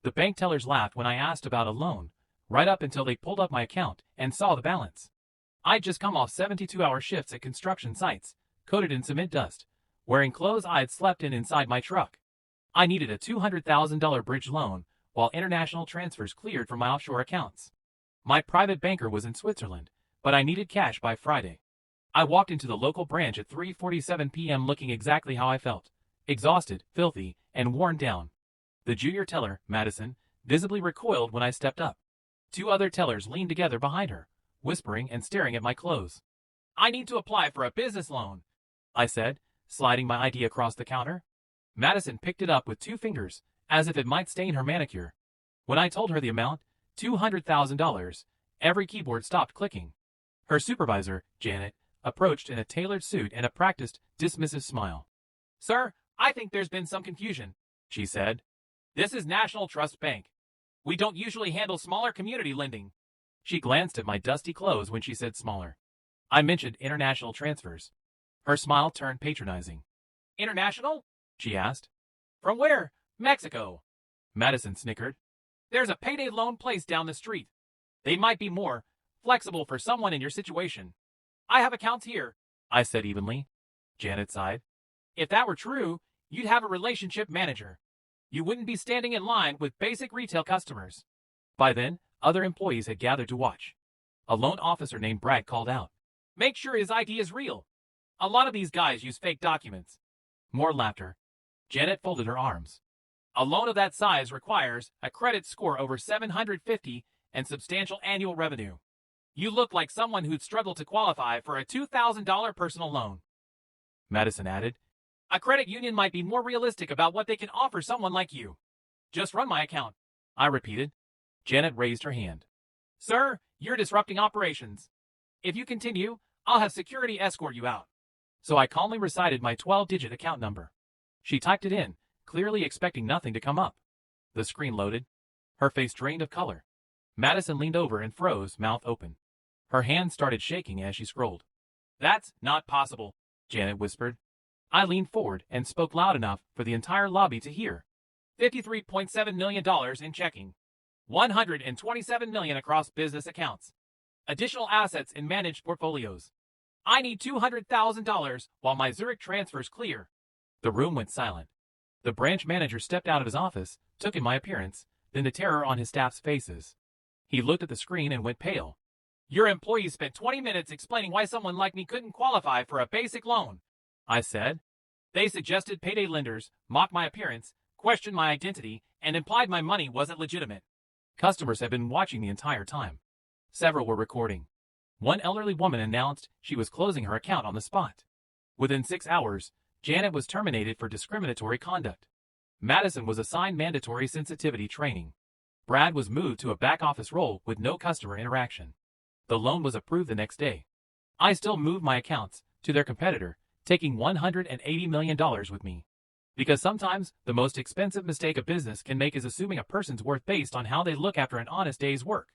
The bank tellers laughed when I asked about a loan, right up until they pulled up my account and saw the balance. I'd just come off 72-hour shifts at construction sites, coated in cement dust, wearing clothes I'd slept in inside my truck. I needed a $200,000 bridge loan, while international transfers cleared from my offshore accounts. My private banker was in Switzerland, but I needed cash by Friday. I walked into the local branch at 3:47 p.m. looking exactly how I felt, exhausted, filthy, and worn down. The junior teller, Madison, visibly recoiled when I stepped up. Two other tellers leaned together behind her, whispering and staring at my clothes. "I need to apply for a business loan," I said, sliding my ID across the counter. Madison picked it up with 2 fingers, as if it might stain her manicure. When I told her the amount, $200,000, every keyboard stopped clicking. Her supervisor, Janet, approached in a tailored suit and a practiced, dismissive smile. "Sir, I think there's been some confusion," she said. "This is National Trust Bank. We don't usually handle smaller community lending." She glanced at my dusty clothes when she said smaller. I mentioned international transfers. Her smile turned patronizing. "International?" she asked. "From where?" "Mexico." Madison snickered. "There's a payday loan place down the street. They might be more flexible for someone in your situation." "I have accounts here," I said evenly. Janet sighed. "If that were true, you'd have a relationship manager. You wouldn't be standing in line with basic retail customers." By then, other employees had gathered to watch. A loan officer named Brad called out, "Make sure his ID is real. A lot of these guys use fake documents." More laughter. Janet folded her arms. "A loan of that size requires a credit score over 750 and substantial annual revenue. You look like someone who'd struggle to qualify for a $2,000 personal loan." Madison added, "A credit union might be more realistic about what they can offer someone like you." "Just run my account," I repeated. Janet raised her hand. "Sir, you're disrupting operations. If you continue, I'll have security escort you out." So I calmly recited my 12-digit account number. She typed it in, clearly expecting nothing to come up. The screen loaded. Her face drained of color. Madison leaned over and froze, mouth open. Her hand started shaking as she scrolled. "That's not possible," Janet whispered. I leaned forward and spoke loud enough for the entire lobby to hear. $53.7 million in checking. $127 million across business accounts. Additional assets in managed portfolios. I need $200,000 while my Zurich transfers clear." The room went silent. The branch manager stepped out of his office, took in my appearance, then the terror on his staff's faces. He looked at the screen and went pale. "Your employees spent 20 minutes explaining why someone like me couldn't qualify for a basic loan," I said. "They suggested payday lenders, mocked my appearance, questioned my identity, and implied my money wasn't legitimate. Customers had been watching the entire time. Several were recording. One elderly woman announced she was closing her account on the spot. Within 6 hours, Janet was terminated for discriminatory conduct. Madison was assigned mandatory sensitivity training. Brad was moved to a back-office role with no customer interaction. The loan was approved the next day. I still moved my accounts to their competitor, taking $180 million with me. Because sometimes the most expensive mistake a business can make is assuming a person's worth based on how they look after an honest day's work.